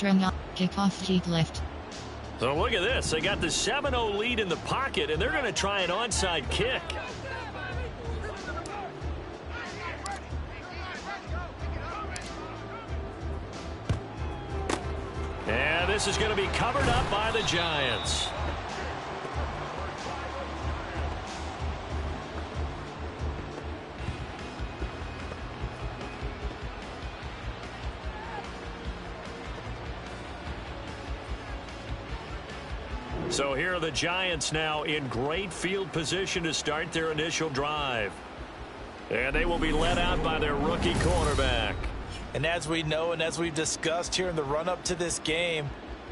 extra kickoff heat left. So look at this. They got the 7-0 lead in the pocket, and they're going to try an onside kick. And this is going to be covered up by the Giants. So here are the Giants now in great field position to start their initial drive. And they will be led out by their rookie quarterback. And as we know and as we've discussed here in the run-up to this game,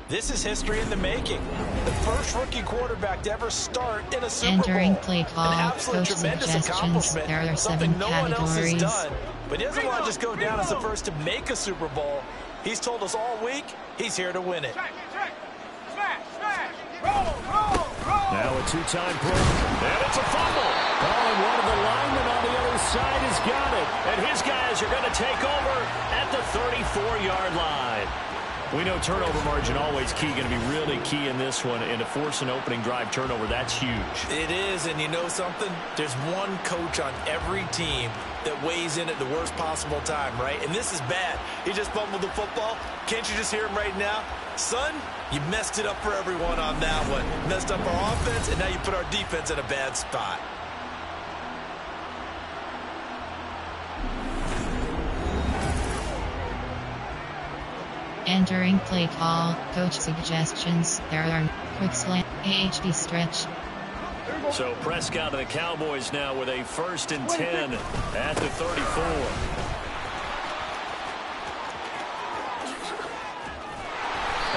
this is history in the making. The first rookie quarterback to ever start in a Super Bowl. Entering play call, an absolute coach tremendous suggestions. accomplishment. There are Something 7 no one else has categories. done. But he doesn't want to just go down as the first to make a Super Bowl. He's told us all week he's here to win it. Now a two-time break, and it's a fumble. Oh, and one of the linemen on the other side has got it. And his guys are going to take over at the 34-yard line. We know turnover margin always key, going to be really key in this one. And to force an opening drive turnover, that's huge. It is, and you know something? There's one coach on every team that weighs in at the worst possible time, right? And this is bad. He just fumbled the football. Can't you just hear him right now? Son, you messed it up for everyone on that one. Messed up our offense, and now you put our defense in a bad spot. Entering play call, coach suggestions. There are quick slant, AHB stretch. So Prescott and the Cowboys now with a 1st and 10 at the 34.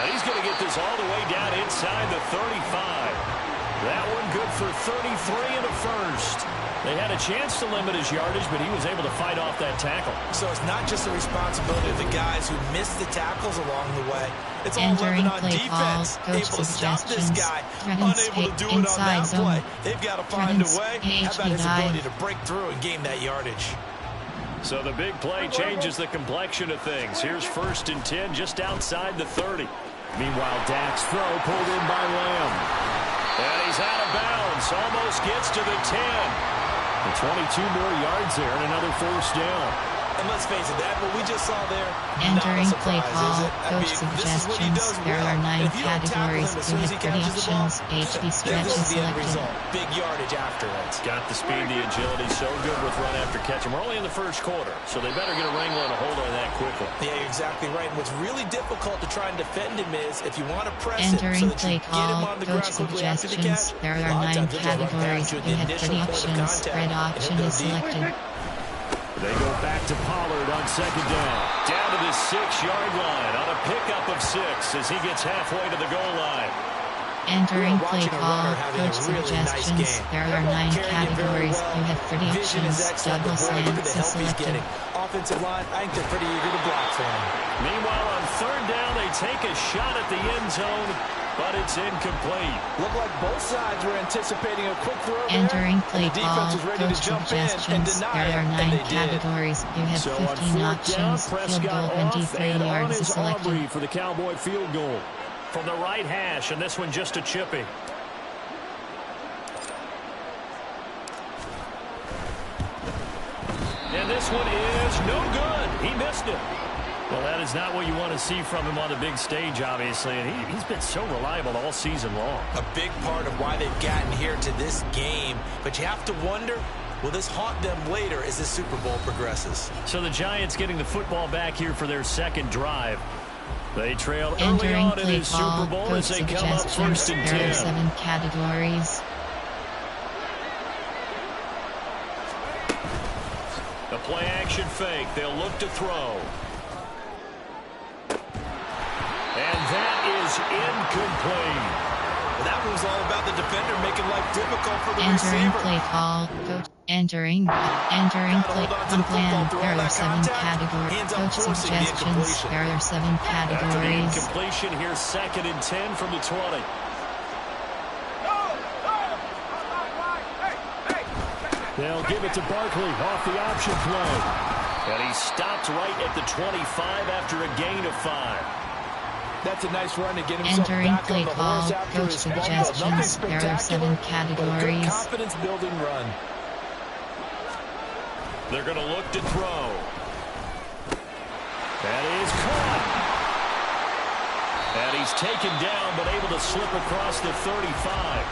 And he's going to get this all the way down inside the 35. That one good for 33 and a first. They had a chance to limit his yardage, but he was able to fight off that tackle. So it's not just the responsibility of the guys who missed the tackles along the way. It's all Entering on play defense, call, coach able to stop this suggestions. guy, Threatens unable to do it on inside that zone. play. They've got to find a Threatens way. How about his HB ability to break through and gain that yardage? So the big play changes the complexion of things. Here's 1st and 10 just outside the 30. Meanwhile, Dak's throw pulled in by Lamb. And he's out of bounds. Almost gets to the 10. And 22 more yards there and another 1st down. And let's face it, that what we just saw there, Entering not a play surprise, call, is it? coach this is what he suggestions. does There well. are 9 And if you don't tackle him categories. as You soon as have he catches the ball, predictions, HB there stretch goes is the end selected. result. Big yardage after it. Got the speed, the agility, so good with run after catch. And we're only in the 1st quarter, so they better get a wrangle and a hold on that quickly. Yeah, you're exactly right. And what's really difficult to try and defend him is if you want to press Entering him so that play you get him call, on the coach ground quickly after the catch. suggestions. There a are lot of 9 times he'll just run categories. past you at You the have initial 3 point of options. contact, Spread and option he'll go is deep. selected. They go back to Pollard on 2nd down. Down to the 6-yard line on a pickup of 6 as he gets halfway to the goal line. Entering We're play watching a call, runner having a coach really nice suggestions. game. There are 9 Carrying it very categories. well. You have 30 Vision is options. excellent. Double Boy, look at slants the is help he's selected. getting. Offensive line, I think they're pretty eager to block for him. Meanwhile, on 3rd down, they take a shot at the end zone, but it's incomplete. Looked like both sides were anticipating a quick throw there. Entering play and the call, defense was ready to coach jump in and suggestions. deny There are it, and 9 they did. categories. You have So on 15 4th down, options. Field Prescott goal off 23 and on yards is is Aubrey selected. for the Cowboy field goal. From the right hash, and this one just a chippy. And this one is no good. He missed it. Well, that is not what you want to see from him on the big stage, obviously. And he's been so reliable all season long. A big part of why they've gotten here to this game. But you have to wonder, will this haunt them later as this Super Bowl progresses? So the Giants getting the football back here for their 2nd drive. They trail early Entering on in play this call, Super Bowl coach as they come up suggestions. 1st and There 10. are 7 categories. The play action fake. They'll look to throw. And that is incomplete. Well, that was all about the defender making life difficult for the Entering receiver. play call, coach. Entering play unplanned. There are 7 categories. Coach suggestions. There are 7 After the categories. incompletion, here's 2nd and 10 from the 20. They'll give it to Barkley off the option play. And he stopped right at the 25 after a gain of 5. That's a nice run to get himself back on the horse after his fumble. Nothing spectacular, but a good confidence-building run. They're going to look to throw. That is caught. And he's taken down, but able to slip across the 35.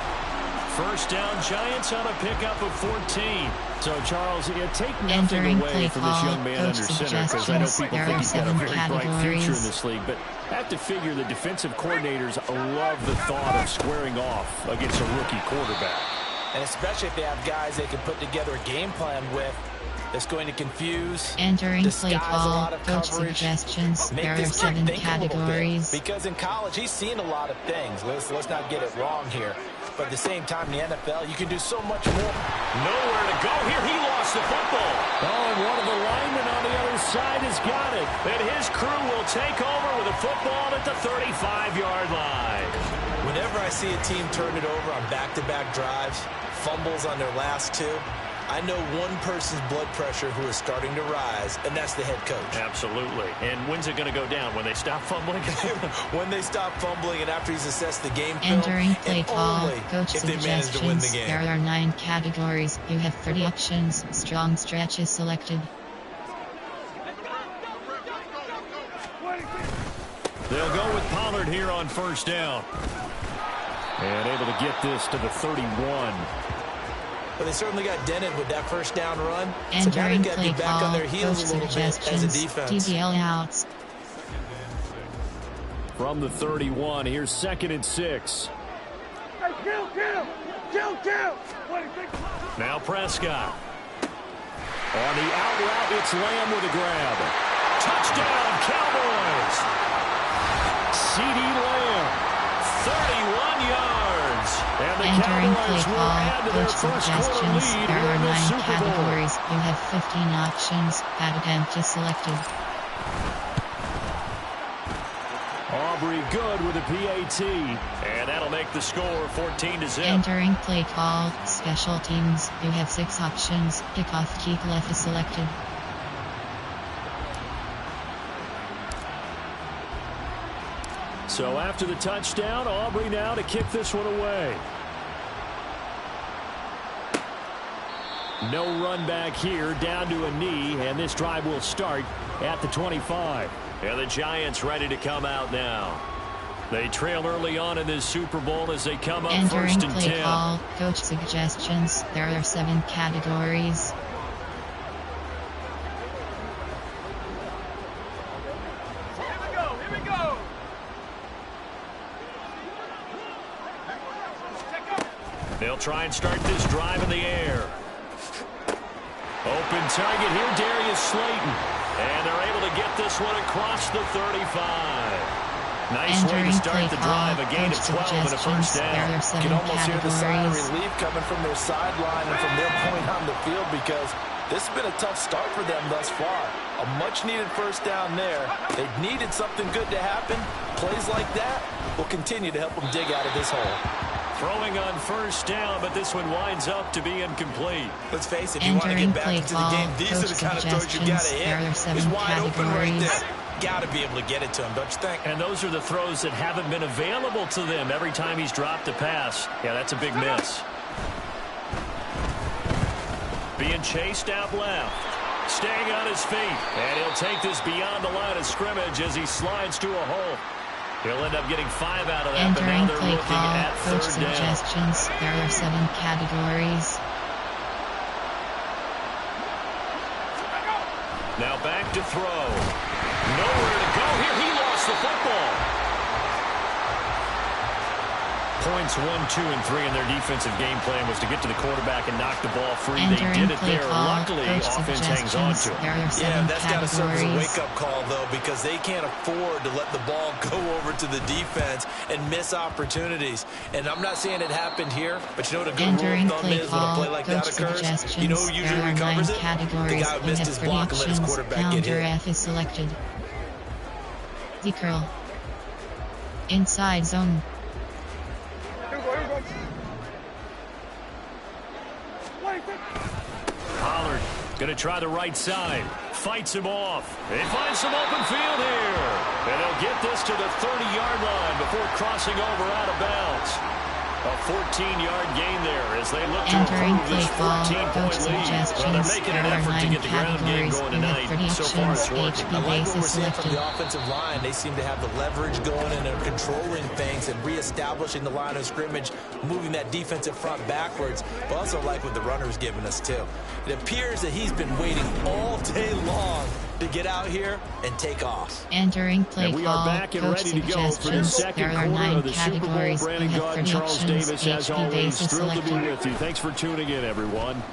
First down, Giants on a pickup of 14. So, Charles, take nothing away from this young man under center, because I know people think he's got a very bright future in this league, but I have to figure the defensive coordinators love the thought of squaring off against a rookie quarterback. And especially if they have guys they can put together a game plan with. That's going to confuse, entering play a call, lot of coach coverage, suggestions. There are 7 categories. Because in college, he's seen a lot of things. Let's not get it wrong here. But at the same time, in the NFL, you can do so much more. Nowhere to go here. He lost the football. Oh, and one of the linemen on the other side has got it. And his crew will take over with a football at the 35-yard line. Whenever I see a team turn it over on back-to-back drives, fumbles on their last 2, I know one person's blood pressure who is starting to rise, and that's the head coach. Absolutely. And when's it going to go down? When they stop fumbling? When they stop fumbling and after he's assessed the game film. Entering play call, coach if they manage to win the suggestions. game. There are 9 categories. You have 30 options. Strong stretch is selected. They'll go with Pollard here on first down. And able to get this to the 31. But they certainly got dented with that first down run. Entering so now they've got to play be back call, on their heels coach a little bit as a suggestions. defense. DBL outs. From the 31, here's 2nd and 6. Hey, kill! Now Prescott. On the out route, it's Lamb with a grab. Touchdown, Cowboys! C.D. Lamb, 31 yards. And the Entering play Cowboys will call, add to their coach first quarter suggestions. lead There here are in the 9 Super Bowl. categories. You have 15 options. Bad attempt is selected. Aubrey good with a PAT. And that'll make the score 14-0. Entering play call, special teams. You have 6 options. Kickoff kick left is selected. So after the touchdown, Aubrey now to kick this one away. No run back here, down to a knee, and this drive will start at the 25. And the Giants ready to come out now. They trail early on in this Super Bowl as they come up Entering first and play 10. call, coach suggestions. There are 7 categories. Here we go! They'll try and start this drive in the air. Open target here, Darius Slayton. And they're able to get this one across the 35. Nice way to start the drive. A gain of 12 and a first down. You can almost hear the sigh of relief coming from their sideline and from their point on the field, because this has been a tough start for them thus far. A much-needed first down there. They've needed something good to happen. Plays like that will continue to help them dig out of this hole. Throwing on first down, but this one winds up to be incomplete. Let's face it, if you want to get back into the game, these are the kind of throws you got to hit. He's wide open right there. Got to be able to get it to him, don't you think? And those are the throws that haven't been available to them every time he's dropped a pass. Yeah, that's a big miss. Being chased out left. Staying on his feet. And he'll take this beyond the line of scrimmage as he slides to a hole. He'll end up getting 5 out of that, but now Entering they're play looking call, at coach 3rd down. suggestions. There are 7 categories. Now back to throw. Nowhere to go here. He lost the football. Points 1, 2, and 3 in their defensive game plan was to get to the quarterback and knock the ball free. Entering They did it play there. call, Luckily, coach offense hangs on to it. There are 7 Yeah, that's got to serve as a categories. wake-up call, though, because they can't afford to let the ball go over to the defense and miss opportunities. And I'm not saying it happened here, but you know what a good Entering rule of thumb play is when a call, play like that coach occurs? You know who usually there are 9 recovers it? The categories. guy who You missed have his 3 block and let his options. quarterback get Counter hit. F is selected. D-curl. Inside zone. Pollard going to try the right side. Fights him off. They find some open field here. And they'll get this to the 30-yard line before crossing over out of bounds. A 14-yard gain there as they look to improve this 14-point lead. Well, they're making an effort to get the ground game going tonight. So far, it's working. I like what we're seeing from the offensive line. They seem to have the leverage going and are controlling things and reestablishing the line of scrimmage, moving that defensive front backwards. But also like what the runner's giving us, too. It appears that he's been waiting all day long to get out here and take off. Entering play we call, are back and coach ready to go for the suggestions. second There are quarter 9 of the Super Bowl. categories. Brandon You have Gaudin, Charles predictions. Davis, as HP always, basis thrilled to be selected. with you. Thanks for tuning in, everyone.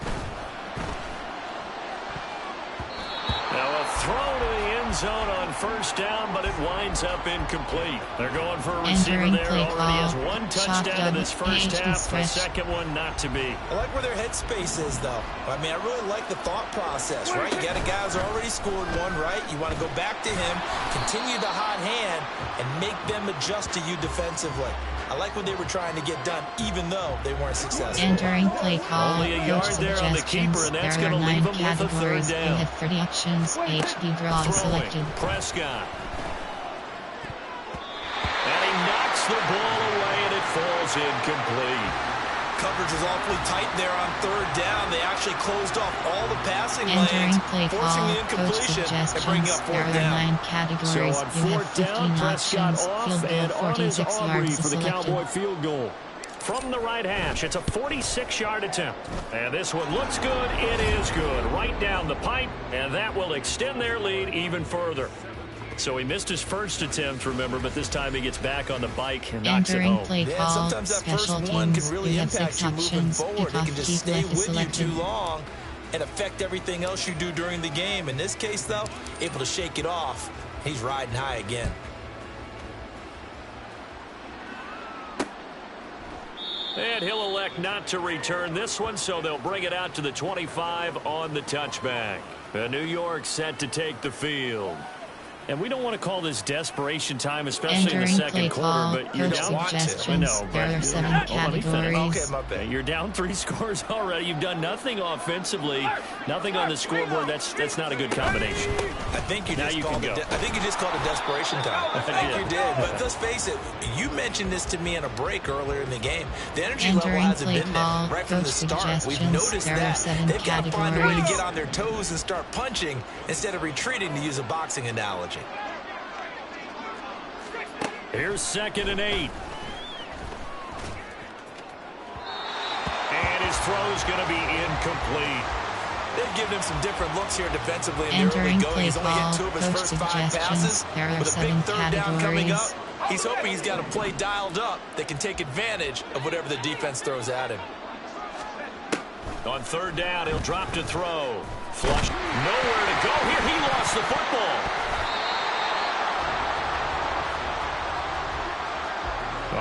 Now a throw to the end zone on first down, but it winds up incomplete. They're going for a receiver Entering there. play Already call, has one touchdown in shotgun, this first PhD half. The stretch. second one not to be. I like where their headspace is, though. I mean, I really like the thought process, right? You got a guy who's already scored one, right? You want to go back to him, continue the hot hand, and make them adjust to you defensively. I like what they were trying to get done, even though they weren't successful. Entering play call, Only a coach yard there on the keeper, suggestions. and that's There are going to 9 leave them with a third categories. You down. have predictions. HD draw Throwing, selected. Prescott. And he knocks the ball away, and it falls incomplete. Coverage was awfully tight there on third down. They actually closed off all the passing Entering lanes, play forcing call, the coach incompletion and bringing suggestions. up There fourth are down. 9 categories. So on You have fourth 15 down, Prescott options. off Field and goal, on is 46 Aubrey yards for the selected. Cowboy field goal. From the right hash, it's a 46-yard attempt. And this one looks good. It is good. Right down the pipe, and that will extend their lead even further. So he missed his first attempt, remember, but this time he gets back on the bike and knocks it Entering home. play Yeah, call, sometimes that first special one teams. can really You have impact 6 you moving options. forward. It Kickoff can just keep stay left is with you selected. too long and affect everything else you do during the game. In this case, though, able to shake it off. He's riding high again. And he'll elect not to return this one, so they'll bring it out to the 25 on the touchback. New York set to take the field. And we don't want to call this desperation time, especially in the Entering second play quarter, call, but you're coach down. I suggestions. know, There but are 7 let me finish. categories. Okay, my bad. You're down 3 scores already. You've done nothing offensively, nothing on the scoreboard. That's not a good combination. I think you Now just you called can it. go. I think you just called it desperation time. I think did. you did. But let's face it. You mentioned this to me in a break earlier in the game. The energy Entering level hasn't play been call, there right from the coach start. We've suggestions. noticed There are that 7 they've got to find a way to categories. get on their toes and start punching instead of retreating, to use a boxing analogy. Here's 2nd and 8. And his throw's going to be incomplete. They've given him some different looks here defensively in the early Entering going. play He's only hit call, 2 of his coach first 5 suggestions. passes. There are With a 7 big third down coming up, categories. he's hoping he's got a play dialed up that can take advantage of whatever the defense throws at him. On 3rd down, he'll drop to throw. Flush. Nowhere to go here. He lost the football.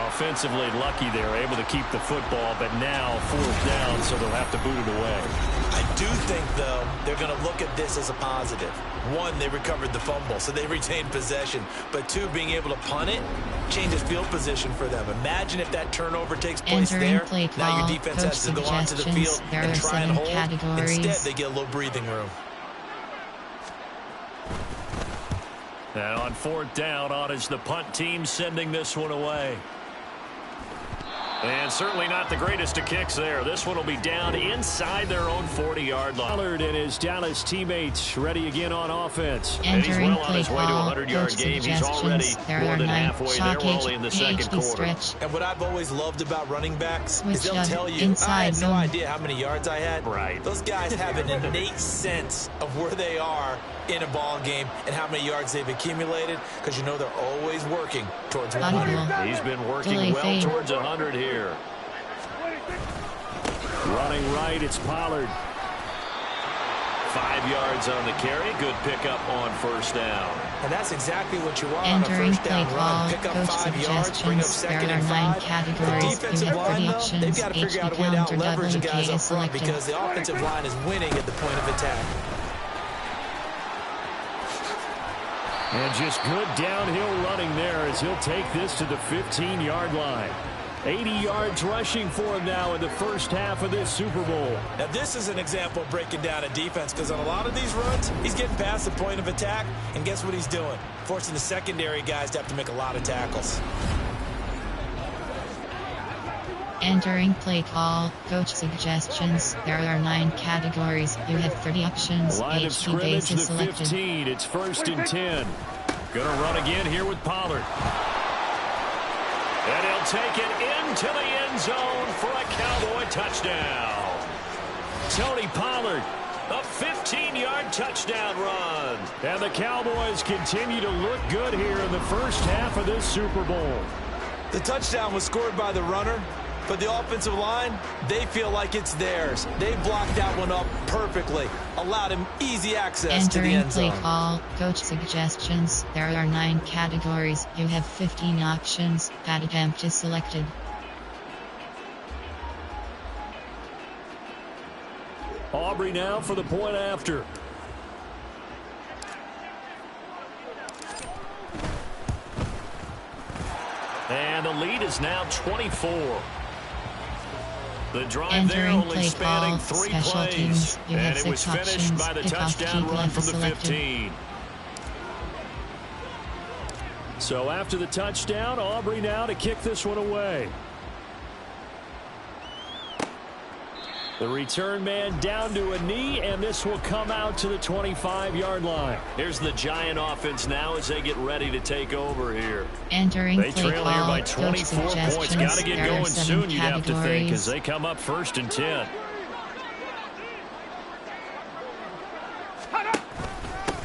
Offensively lucky they're able to keep the football, but now 4th down, so they'll have to boot it away. I do think, though, they're going to look at this as a positive. 1, they recovered the fumble, so they retained possession. But 2, being able to punt it changes field position for them. Imagine if that turnover takes place Entering there. play Now your call, defense coach has to go onto the suggestions. field There and are try and 7 hold. categories. Instead, they get a little breathing room. And on 4th down, on is the punt team sending this one away. And certainly not the greatest of kicks there. This one will be down inside their own 40-yard line. Pollard and his Dallas teammates ready again on offense. And he's well on his way to a 100-yard game. He's already more than halfway there. We're only in the second quarter. And what I've always loved about running backs is they'll tell you, inside I had no zone. idea how many yards I had. Right. Those guys have an innate sense of where they are in a ball game and how many yards they've accumulated, because you know they're always working towards 100. He's been working Delay well fade. towards 100 here. Running right, it's Pollard. 5 yards on the carry. Good pickup on 1st down. And that's exactly what you want Entering on a first down play run. call, Pick up coach 5 yards, bring up suggestions. 2nd There and are 9 5. categories. The You defensive have line, though, predictions. they've got to figure out a way to counter out-leverage the guys WK up is front, selected. because the offensive line is winning at the point of attack. And just good downhill running there as he'll take this to the 15-yard line. 80 yards rushing for him now in the first half of this Super Bowl. Now, this is an example of breaking down a defense, because on a lot of these runs, he's getting past the point of attack, and guess what he's doing? Forcing the secondary guys to have to make a lot of tackles. Entering play call, coach suggestions. There are 9 categories. You have 30 options. Line of HB scrimmage, base the is selected. 15. It's 1st and 10. Gonna run again here with Pollard. And he'll take it into the end zone for a Cowboy touchdown. Tony Pollard, a 15-yard touchdown run. And the Cowboys continue to look good here in the first half of this Super Bowl. The touchdown was scored by the runner, but the offensive line, they feel like it's theirs. They blocked that one up perfectly, allowed him easy access to the Entering end play zone. call, coach suggestions. There are 9 categories. You have 15 options. Pad attempt is selected. Aubrey now for the point after. And the lead is now 24. The drive there Entering only play spanning call, 3 special plays. teams. You And have it was 6 finished options. by the Kickoff touchdown kick run left from the selected. 15. So after the touchdown, Aubrey now to kick this one away. The return man down to a knee, and this will come out to the 25-yard line. Here's the Giant offense now as they get ready to take over here. Entering They play trail here call, by coach 24 points. Got suggestions. to get There are going 7 soon, you'd have to think, as categories. they come up 1st and 10.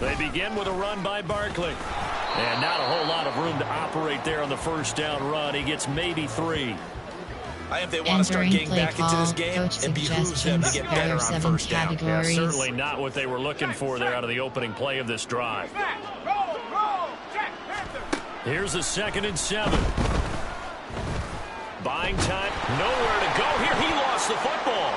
They begin with a run by Barkley. And not a whole lot of room to operate there on the first down run. He gets maybe 3. I think they want to start Entering getting play back into this call, game. coach It behooves them to suggestions. get There better are on 7 first down. Yeah, categories. certainly not what they were looking for there out of the opening play of this drive. Here's a 2nd and 7. Buying time, nowhere to go here. He lost the football.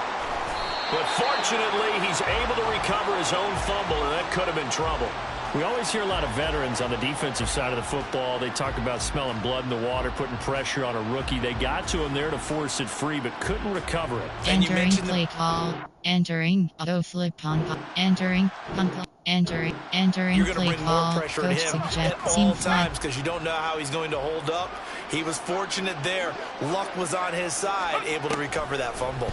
But fortunately, he's able to recover his own fumble, and that could have been trouble. We always hear a lot of veterans on the defensive side of the football. They talk about smelling blood in the water, putting pressure on a rookie. They got to him there to force it free, but couldn't recover it. And you Entering mentioned play call. Entering auto flip on. Entering punt. Entering You're going to play bring call. more pressure on Coach him at suggests all team flag. times, because you don't know how he's going to hold up. He was fortunate there. Luck was on his side, able to recover that fumble.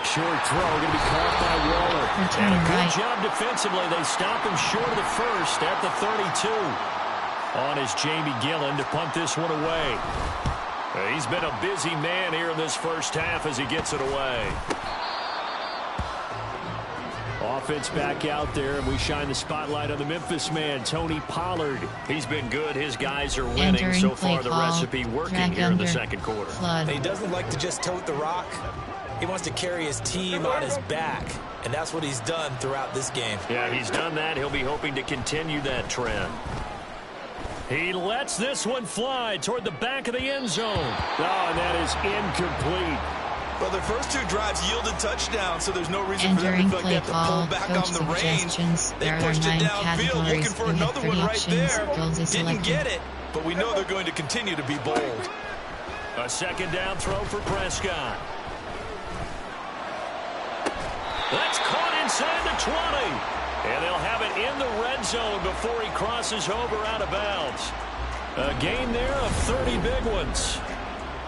Short throw going to be caught by Waller. Return And a good right. job defensively. They stop him short of the first at the 32. On is Jamie Gillen to punt this one away. He's been a busy man here in this first half as he gets it away. Offense back out there, and we shine the spotlight on the Memphis man, Tony Pollard. He's been good. His guys are winning. Entering So play far, the call. recipe working Drag here in the under. second quarter. Flood. He doesn't like to just tote the rock. He wants to carry his team on his back, and that's what he's done throughout this game. Yeah, he's done that. He'll be hoping to continue that trend. He lets this one fly toward the back of the end zone. Oh, and that is incomplete. Well, their first 2 drives yielded touchdowns, so there's no reason for them Entering to feel like play they have to call. pull back Coach on the reins. suggestions. They There are pushed 9 it downfield, looking categories. for You have another 30 one right options. there. Goals is Didn't selected. get it, but we know they're going to continue to be bold. A 2nd down throw for Prescott. That's caught inside the 20. And they'll have it in the red zone before he crosses over out of bounds. A gain there of 30 big ones.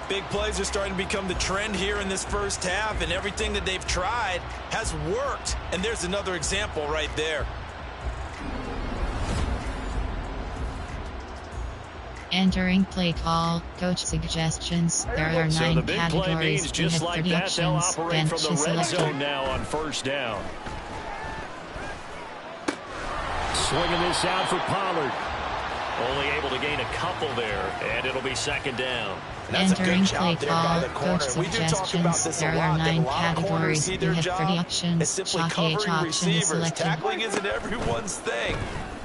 Big plays are starting to become the trend here in this first half, and everything that they've tried has worked. And there's another example right there. Entering play call. Coach suggestions. There are 9 So the big play categories. means You just have like 30 that, they'll options. operate Bench from the is red selected. zone now on first down. Swinging this out for Pollard. Only able to gain a couple there, and it'll be 2nd down. That's a good Entering job play there by call. the corner. Coach We do talk about suggestions. this a There lot, are that 9 a lot of corners categories. see You their have 30 job options. as simply Shock covering option is receivers. selected. Tackling isn't everyone's thing,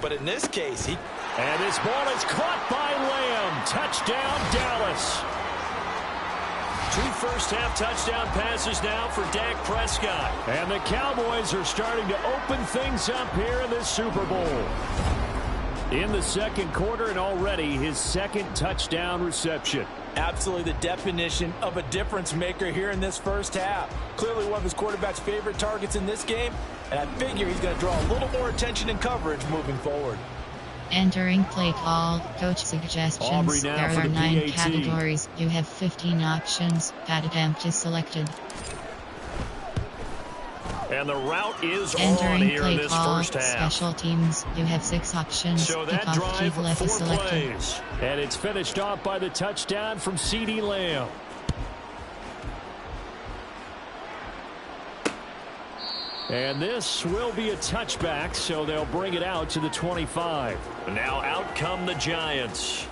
but in this case, he... And this ball is caught by Lamb. Touchdown, Dallas. 2 first-half touchdown passes now for Dak Prescott. And the Cowboys are starting to open things up here in this Super Bowl. in the second quarter and already his second touchdown reception. Absolutely the definition of a difference maker here in this first half. Clearly one of his quarterback's favorite targets in this game, and I figure he's going to draw a little more attention and coverage moving forward. Entering play call, coach suggestions. There are 9 categories. You have 15 options. Pad attempt is selected. And the route is Entering on here play in this call, first half. special teams. You have 6 options. So that Kickoff drive, kick left 4 is selected. plays. And it's finished off by the touchdown from CeeDee Lamb. And this will be a touchback, so they'll bring it out to the 25. Now out come the Giants.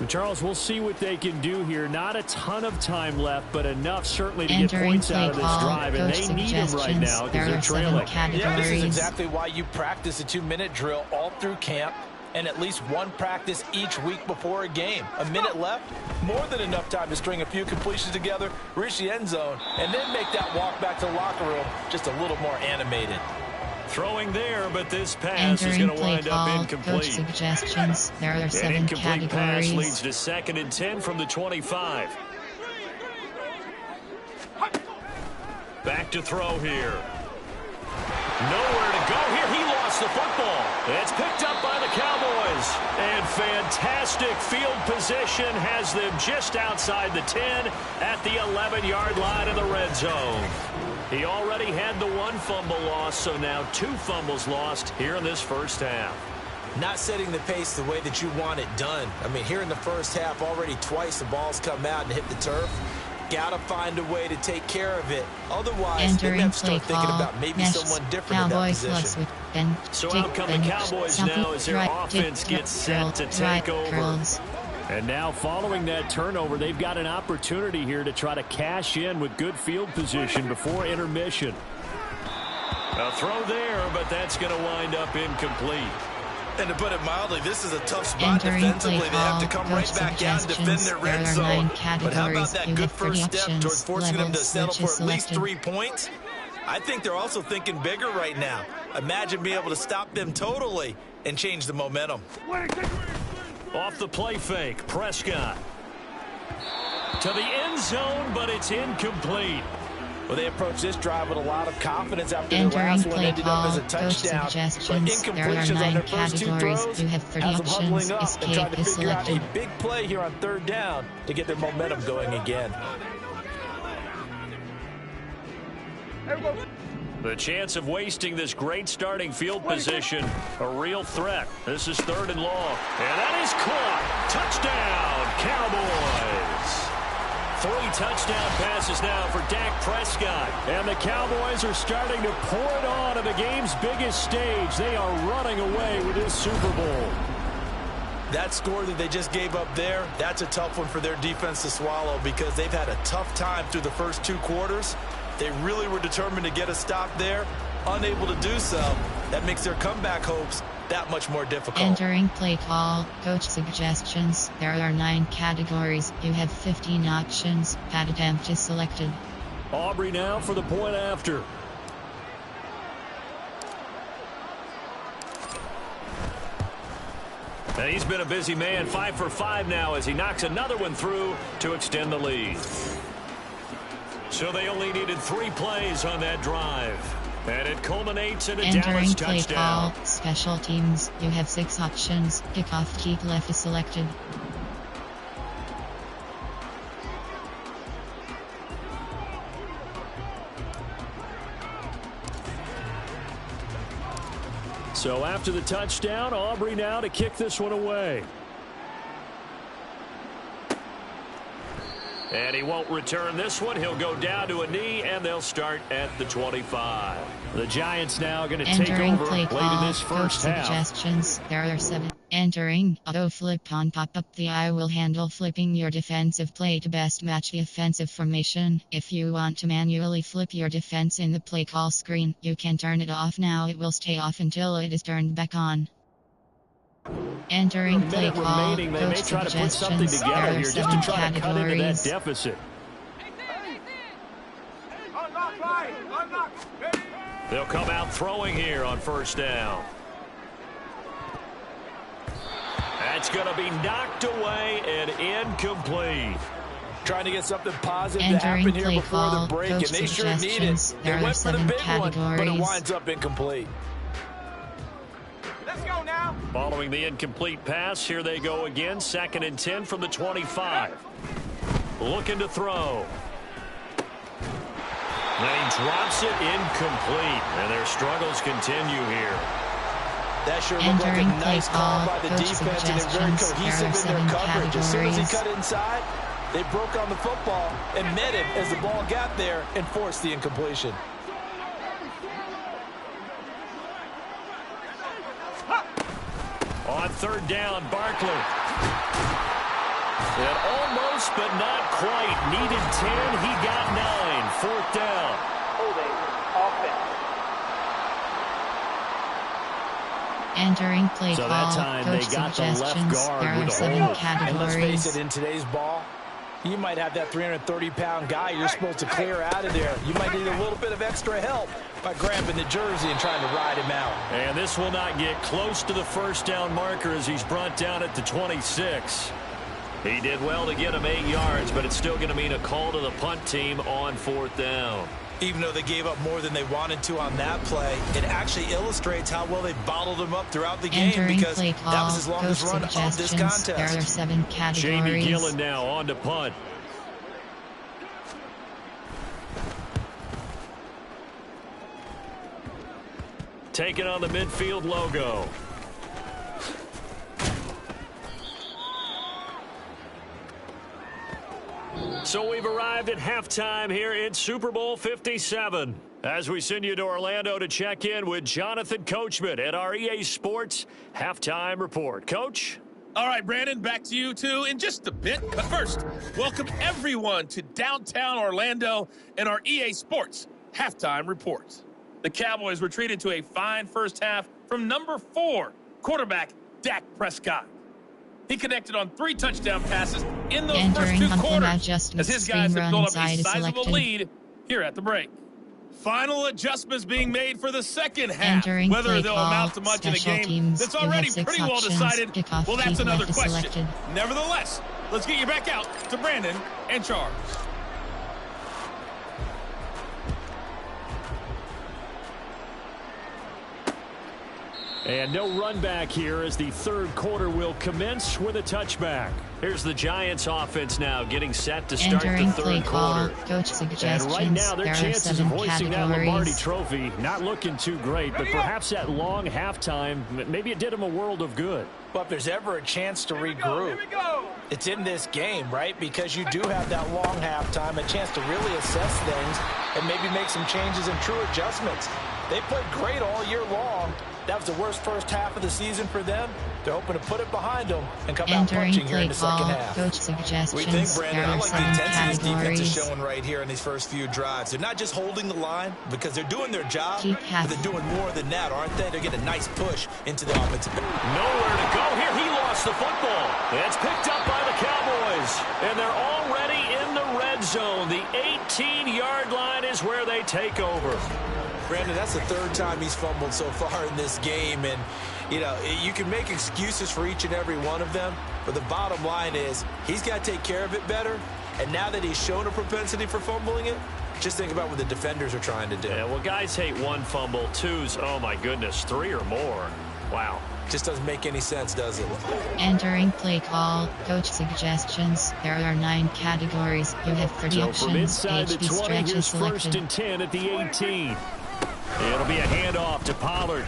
Charles, we'll see what they can do here. Not a ton of time left, but enough certainly to get points out of this drive. And they need them right now because they're trailing. Yeah, this is exactly why you practice a 2-minute drill all through camp and at least one practice each week before a game. A minute left, more than enough time to string a few completions together, reach the end zone, and then make that walk back to the locker room just a little more animated. Throwing there, but this pass is going to wind up incomplete. Coach suggestions. There are 7 incomplete categories. Pass leads to 2nd and 10 from the 25. Back to throw here. Nowhere to go here. He lost the football. It's picked up by the Cowboys. And fantastic field position has them just outside the 10 at the 11-yard line of the red zone. He already had the 1 fumble loss, so now 2 fumbles lost here in this first half. Not setting the pace the way that you want it done. I mean, here in the first half, already twice the ball's come out and hit the turf. Got to find a way to take care of it. Otherwise, they have to start thinking about maybe someone different in that position. So out come the Cowboys now as their offense gets set to take over. And now following that turnover, they've got an opportunity here to try to cash in with good field position before intermission. A throw there, but that's going to wind up incomplete. And to put it mildly, this is a tough spot defensively. They have to come right back down and defend their red zone. But how about that good first step towards forcing them to settle for at least 3 points? I think they're also thinking bigger right now. Imagine being able to stop them totally and change the momentum. Off the play fake, Prescott. To the end zone, but it's incomplete. Well, they approach this drive with a lot of confidence after their last one ended up as a touchdown. But incompletions on their first 2 throws has them huddling up and trying to figure out a big play here on 3rd down to get their momentum going again. The chance of wasting this great starting field position, a real threat. This is 3rd and long. And that is caught. Touchdown, Cowboys. 3 touchdown passes now for Dak Prescott. And the Cowboys are starting to pour it on the game's biggest stage. They are running away with this Super Bowl. That score that they just gave up there, that's a tough one for their defense to swallow because they've had a tough time through the first 2 quarters. They really were determined to get a stop there, unable to do so. That makes their comeback hopes that much more difficult. Entering play call, coach suggestions. There are 9 categories. You have 15 options. Pad attempt is selected. Aubrey now for the point after. And he's been a busy man, 5 for 5 now as he knocks another one through to extend the lead. So they only needed 3 plays on that drive. And it culminates in a Dallas touchdown. Entering play call, special teams. You have 6 options. Kickoff kick left is selected. So after the touchdown, Aubrey now to kick this one away. And he won't return this one. He'll go down to a knee, and they'll start at the 25. The Giants now going to take over late in this first half. Suggestions. There are 7. Entering auto flip on pop-up. The eye will handle flipping your defensive play to best match the offensive formation. If you want to manually flip your defense in the play call screen, you can turn it off now. It will stay off until it is turned back on. Entering play call, they may try to put something together here just to try to cut into that deficit. They'll come out throwing here on 1st down. It's going to be knocked away and incomplete. Trying to get something positive to Entering happen here play before call, the break, coach and they sure need it. suggestions. They There are went for the 7 big one, but it categories. winds up incomplete. Let's go now. Following the incomplete pass, here they go again. 2nd and 10 from the 25. Looking to throw. Then he drops it incomplete, and their struggles continue here. That sure looked like a Entering play nice call call, by the coach defense, and they're very suggestions. There are cohesive in their 7 coverage. As soon as he categories. cut inside, they broke on the football and met him as the ball got there and forced the incompletion. On 3rd down, Barkley. And almost, but not quite. Needed 10, he got 9. 4th down. Holding offense. Entering play So call, that time coach they got the left suggestions. guard There with are a 7 hold. And let's face categories. it, in today's ball, you might have that 330-pound guy you're supposed to clear out of there. You might need a little bit of extra help by grabbing the jersey and trying to ride him out. And this will not get close to the 1st down marker as he's brought down at the 26. He did well to get him 8 yards, but it's still going to mean a call to the punt team on 4th down. Even though they gave up more than they wanted to on that play, it actually illustrates how well they bottled him up throughout the game Entering because play call, that was his longest coach run of this suggestions. There are contest. 7 Jamie categories. Gillen now on to punt. Taking on the midfield logo. So we've arrived at halftime here in Super Bowl 57. As we send you to Orlando to check in with Jonathan Coachman at our EA Sports Halftime Report. Coach? All right, Brandon, back to you, too, in just a bit. But first, welcome everyone to downtown Orlando and our EA Sports Halftime Report. The Cowboys were treated to a fine first half from number 4, quarterback Dak Prescott. He connected on 3 touchdown passes in those Entering first 2 Uncle quarters Adjustments as his guys screen have run built up a inside is sizable selected. lead here at the break. Final adjustments being made for the second half. Entering Whether play they'll call, amount to much in a special game teams. that's You have already 6 pretty well options. decided, Kickoff well, that's team another left is question. selected. Nevertheless, let's get you back out to Brandon and Charles. And no run back here as the 3rd quarter will commence with a touchback. Here's the Giants offense now getting set to start Entering the play 3rd call, quarter. coach And suggestions. right now their There are chances of 7 hoisting that Lombardi categories. trophy not looking too great, but perhaps that long halftime, maybe it did them a world of good. But if there's ever a chance to regroup, it's in this game, right? Because you do have that long halftime, a chance to really assess things and maybe make some changes and true adjustments. They played great all year long. That was the worst first half of the season for them. They're hoping to put it behind them and come out Entering punching here in play the second call, half. coach suggestions. We think, Brandon, There I are like the 7 intensity this defense is categories. showing right here in these first few drives. They're not just holding the line because they're doing their job, Keep but half. they're doing more than that, aren't they? They're getting a nice push into the offensive. Nowhere to go here. He lost the football. It's picked up by the Cowboys. And they're already in the red zone. The 18-yard line is where they take over. Brandon, that's the 3rd time he's fumbled so far in this game. And, you know, you can make excuses for each and every one of them. But the bottom line is he's got to take care of it better. And now that he's shown a propensity for fumbling it, just think about what the defenders are trying to do. Yeah, well, guys hate 1 fumble, 2's, oh, my goodness, 3 or more. Wow. Just doesn't make any sense, does it? Entering play call, coach suggestions. There are 9 categories. You have 30 So from options. inside the HB 20, stretch is here's 1st selected. and 10 at the 18. It'll be a handoff to Pollard.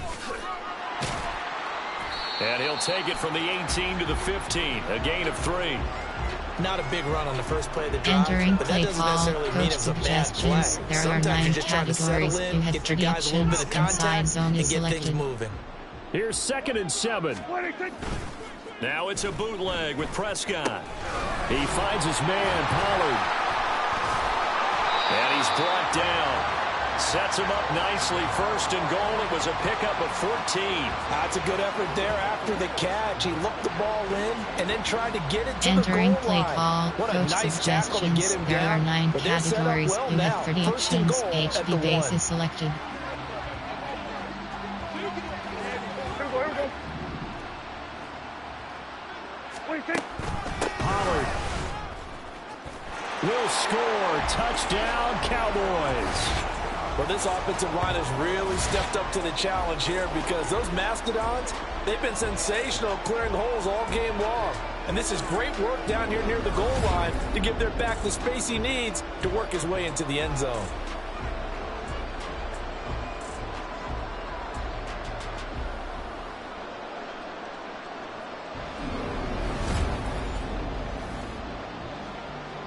And he'll take it from the 18 to the 15, a gain of 3. Not a big run on the first play of the drive, Entering but that play doesn't call, necessarily mean coach it was a bad play. suggestions. There are Sometimes 9 you're just trying to settle categories. You in, have get your 30 guys a little bit of options. Inside contact, zone and is get things selected. moving. Here's 2nd and 7. Now it's a bootleg with Prescott. He finds his man, Pollard. And he's brought down. Sets him up nicely. 1st and goal. It was a pickup of 14. That's a good effort there after the catch. He looked the ball in and then tried to get it to Entering the goal play line. call, What a coach nice tackle to get suggestions. him There are down. 9 But they're set up categories. well You now. have 30 First and options. goal at the HB base 1. is selected. Pollard will score. Touchdown, Cowboys. Well, this offensive line has really stepped up to the challenge here because those Mastodons, they've been sensational clearing holes all game long. And this is great work down here near the goal line to give their back the space he needs to work his way into the end zone.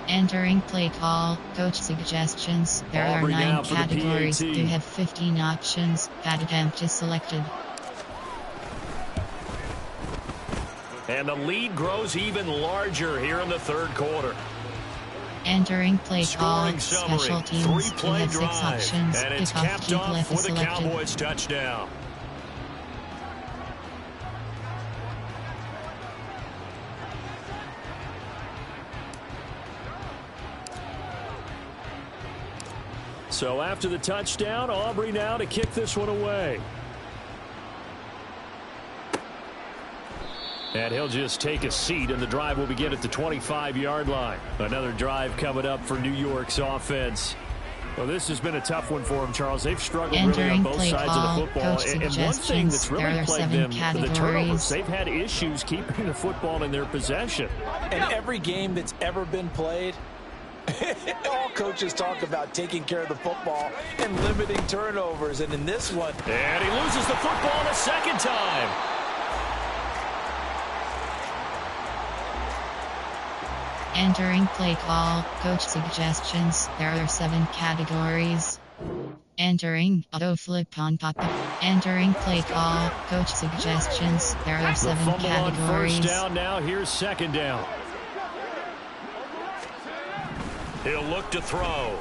Entering play call, coach suggestions. There are Aubrey 9 now for the categories. PAT. You have 15 options. Bad attempt is selected. And the lead grows even larger here in the third quarter. Entering play call, Scoring summary, special teams. You three-play have 6 drive, options. and it's Kickoff, capped kick off left is with a selected. Cowboys touchdown. So after the touchdown, Aubrey now to kick this one away. And he'll just take a seat, and the drive will begin at the 25-yard line. Another drive coming up for New York's offense. Well, this has been a tough one for them, Charles. They've struggled really on Entering both play sides call, of the football. coach And one thing that's suggestions. really There are plagued 7 them, the turnovers. categories. They've had issues keeping the football in their possession. In every game that's ever been played, all coaches talk about taking care of the football and limiting turnovers. And in this one, And he loses the football a second time. Entering play call, coach suggestions. There are 7 categories. Entering auto flip on pop-up. Entering play call, coach suggestions. There are The 7 fumble on categories. first down now. Here's second down. He'll look to throw.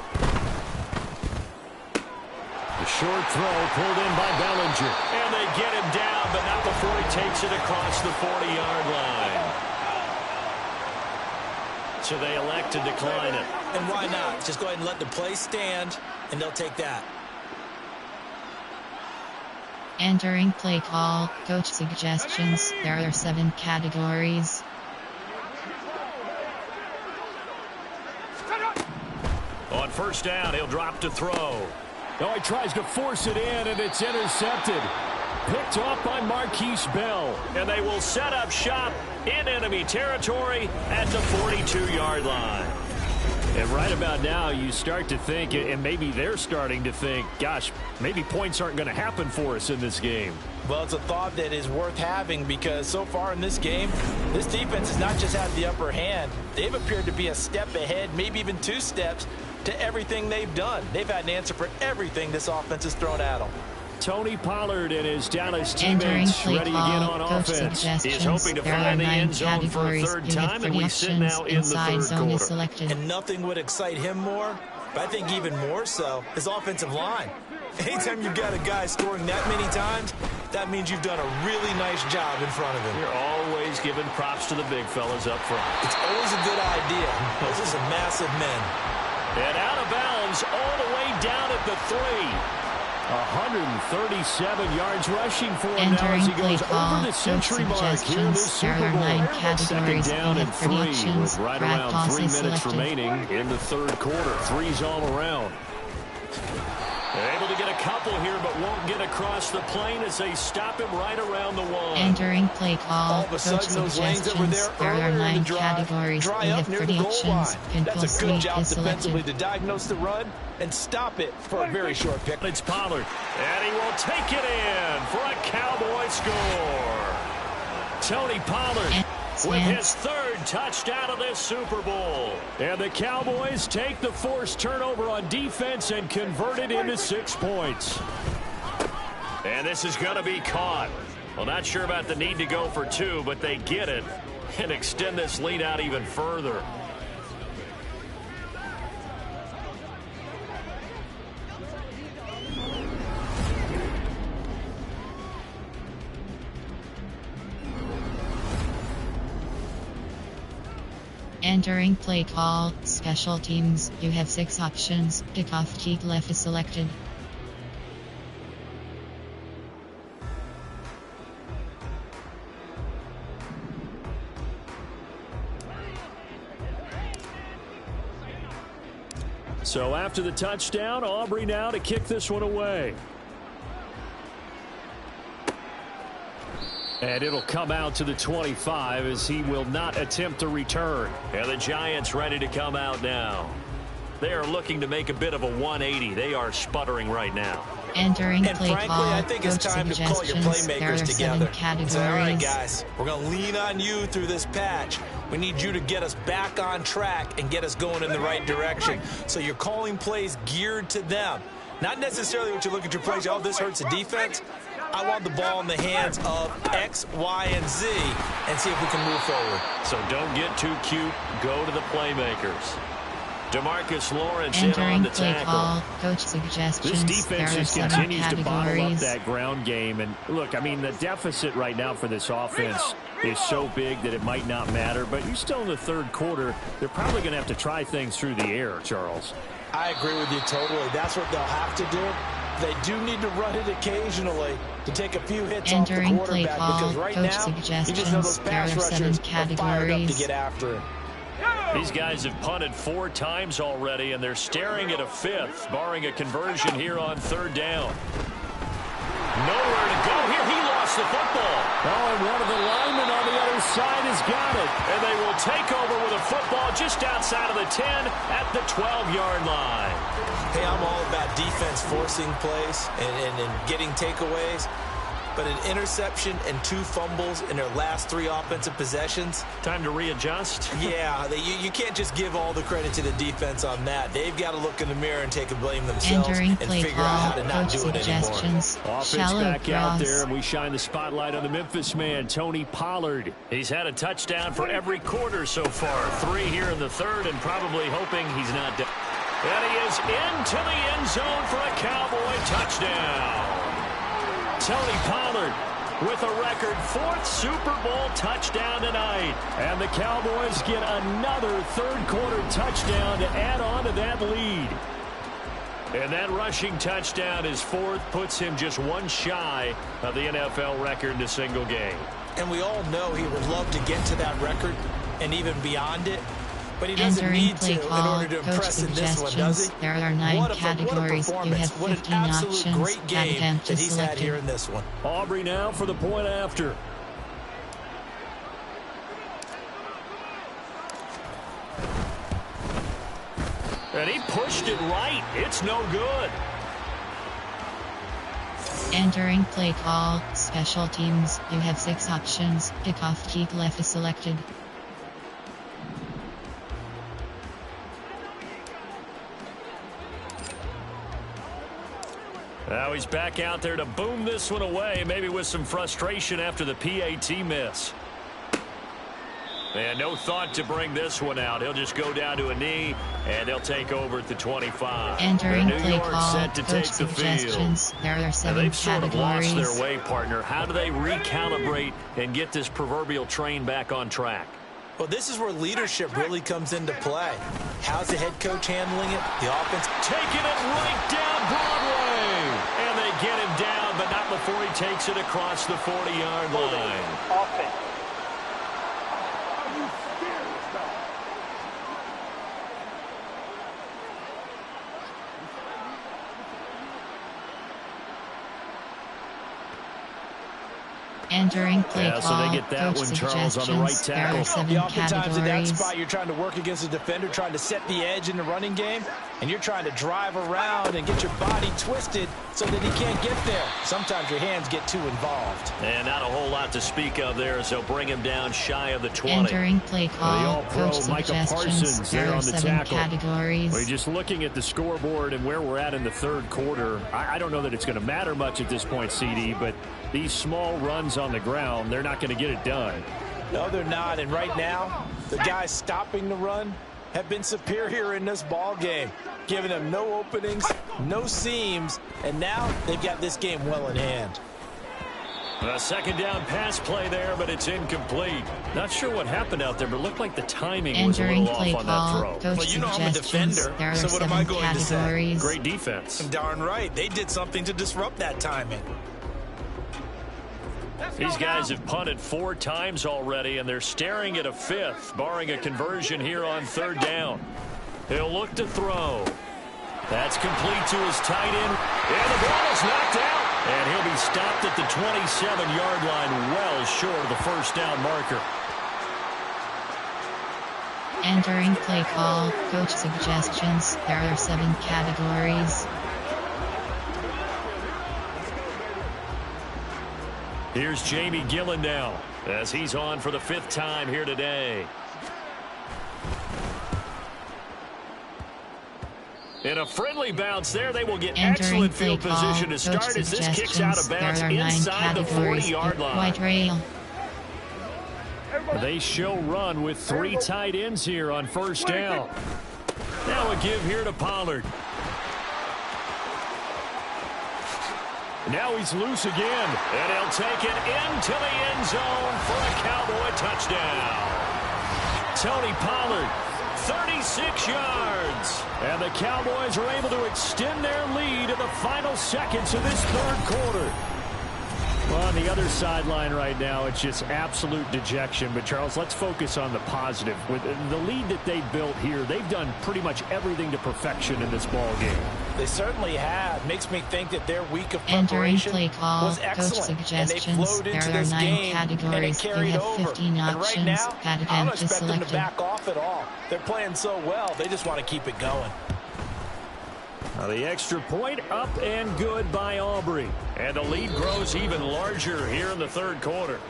The short throw pulled in by Bellinger. And they get him down, but not before he takes it across the 40-yard line. So they elect to decline it. and why not? Just go ahead and let the play stand, and they'll take that. Entering play call, coach suggestions. There are 7 categories. On first down, he'll drop to throw. Oh, he tries to force it in, and it's intercepted. Picked off by Marquise Bell. And they will set up shop in enemy territory at the 42-yard line. And right about now, you start to think, and maybe they're starting to think, gosh, maybe points aren't going to happen for us in this game. Well, it's a thought that is worth having because so far in this game, this defense has not just had the upper hand. They've appeared to be a step ahead, maybe even 2 steps to everything they've done. They've had an answer for everything this offense has thrown at them. Tony Pollard and his Dallas Entering teammates play ready call, again on coach offense. He's suggestions. hoping to There are find the 9 end zone for a categories. third You have time, 3 and we sit options. now in the Inside third zone is quarter. selected. And nothing would excite him more, but I think even more so, is offensive line. Anytime you've got a guy scoring that many times, that means you've done a really nice job in front of him. You're always giving props to the big fellas up front. It's always a good idea. Those are some massive men. And out of bounds all the way down at the 3. 137 yards rushing for him now as Entering he play goes call, over the coach century mark here in this suggestions. There Super are Bowl. 9 Second categories. down You and have 3 predictions. with right Brad around toss 3 is minutes selected. remaining in the third quarter. 3's all around. They're able to get a couple here, but won't get across the plane as they him right around the 1. Entering play call, All of a coach sudden, those lanes that were suggestions. there There are earlier in 9 the drive categories. dry You up have near the 30 goal options. line. Pin That's pull a good sweep job is defensively selected. to diagnose the run and stop it for a very short pick. It's Pollard, and he will take it in for a Cowboy score. Tony Pollard And with Sam. his 3rd touchdown of this Super Bowl. And the Cowboys take the forced turnover on defense and convert it into 6 points. And this is going to be caught. Well, not sure about the need to go for 2, but they get it and extend this lead out even further. Entering play call, special teams. You have 6 options. Kickoff, kick left is selected. So after the touchdown, Aubrey now to kick this one away. And it'll come out to the 25 as he will not attempt a return. And the Giants ready to come out now. They are looking to make a bit of a 180. They are sputtering right now. Entering and play frankly, call, I think it's time to call your playmakers together. Say, all right, guys, we're going to lean on you through this patch. We need you to get us back on track and get us going in the right direction. So you're calling plays geared to them. Not necessarily what you look at your plays, oh, this hurts the defense. I want the ball in the hands of X, Y, and Z and see if we can move forward. So don't get too cute. Go to the playmakers. DeMarcus Lawrence in on Entering the play tackle. call, coach suggestions. This defense just continues to bottle up categories. that ground game. And look, I mean, the deficit right now for this offense is so big that it might not matter. But you're still in the third quarter. They're probably going to have to try things through the air, Charles. I agree with you totally. That's what they'll have to do. They do need to run it occasionally to take a few hits Entering off the play quarterback call, because right coach now, you just know those suggestions. pass There are 7 rushers are fired up to categories. get after him. These guys have punted 4 times already, and they're staring at a 5th, barring a conversion here on 3rd down. Nowhere to go here. He lost the football. Oh, and one of the linemen on the other side has got it. And they will take over with a football just outside of the 10 at the 12-yard line. Hey, I'm all about defense forcing plays and getting takeaways. But an interception and 2 fumbles in their last 3 offensive possessions. Time to readjust. Yeah, you can't just give all the credit to the defense on that. They've got to look in the mirror and take a blame themselves Entering and play figure out how call, to not coach do it anymore. suggestions. Offense Shallow back out cross. there, and we shine the spotlight on the Memphis man, Tony Pollard. He's had a touchdown for every quarter so far. 3 here in the 3rd, and probably hoping he's not dead. And he is into the end zone for a Cowboy touchdown. Tony Pollard with a record 4th Super Bowl touchdown tonight. And the Cowboys get another 3rd quarter touchdown to add on to that lead. And that rushing touchdown, his 4th, puts him just 1 shy of the NFL record in a single game. And we all know he would love to get to that record and even beyond it. But he doesn't Entering need play to in call, order to coach impress in this one, does suggestions. he? There are 9 categories. You performance. have What an 15 absolute options. great game Attempt that is he's had here selected. in this one. Aubrey now for the point after. And he pushed it right. It's no good. Entering play call, special teams. You have 6 options. Kickoff kick left is selected. Now he's back out there to boom this one away, maybe with some frustration after the PAT miss. And no thought to bring this one out. He'll just go down to a knee, and they'll take over at the 25. Entering New play York call, set to take coach the field. suggestions. There are Now 7 they've sort of categories. lost their way, partner. How do they recalibrate and get this proverbial train back on track? Well, this is where leadership really comes into play. How's the head coach handling it? The offense Taking it right down Broadway. And they get him down, but not before he takes it across the 40-yard line. Offense. Entering play Yeah, so call, they get that coach one, Charles, on the right suggestions. There are tackle. 7 Yeah, oftentimes in that categories. spot, you're trying to work against a defender, trying to set the edge in the running game, and you're trying to drive around and get your body twisted so that he can't get there. Sometimes your hands get too involved. And not a whole lot to speak of there, as they'll bring him down shy of the 20. Entering play The call, All-Pro coach Micah suggestions. Parsons there There are on the 7 tackle. categories. We're just looking at the scoreboard and where we're at in the 3rd quarter. I don't know that it's going to matter much at this point, CD, but these small runs on the ground, they're not going to get it done. No, they're not. And right now, the guys stopping the run have been superior in this ball game, giving them no openings, no seams, and now they've got this game well in hand. A 2nd down pass play there, but it's incomplete. Not sure what happened out there, but it looked like the timing was a Entering little play off on call, that throw. coach Well, you know I'm a suggestions. defender, There are so what 7 am I going to say? categories. Great defense. Darn right. They did something to disrupt that timing. These guys have punted 4 times already, and they're staring at a 5th, barring a conversion here on 3rd down. He'll look to throw. That's complete to his tight end. And the ball is knocked out. And he'll be stopped at the 27-yard line, well short of the first down marker. Entering play call, coach suggestions. There are 7 categories. Here's Jamie Gillen now, as he's on for the 5th time here today. In a friendly bounce there, they will get excellent field position to start as this kicks out of bounds inside the 40-yard line. White rail. They show run with 3 tight ends here on first down. Now a give here to Pollard. Now he's loose again, and he'll take it into the end zone for a Cowboy touchdown. Tony Pollard, 36 yards. And the Cowboys are able to extend their lead in the final seconds of this 3rd quarter. Well, on the other sideline right now, it's just absolute dejection. But, Charles, let's focus on the positive. With the lead that they built here, they've done pretty much everything to perfection in this ball game. They certainly have. Makes me think that their week of Entering preparation play call, was excellent. coach And they suggestions. flowed into There are this 9 game, and it categories. You carried have over. 15 And options. right now, Added I don't and expect them to selected. back off at all. They're playing so well, they just want to keep it going. Now the extra point up and good by Aubrey. And the lead grows even larger here in the 3rd quarter.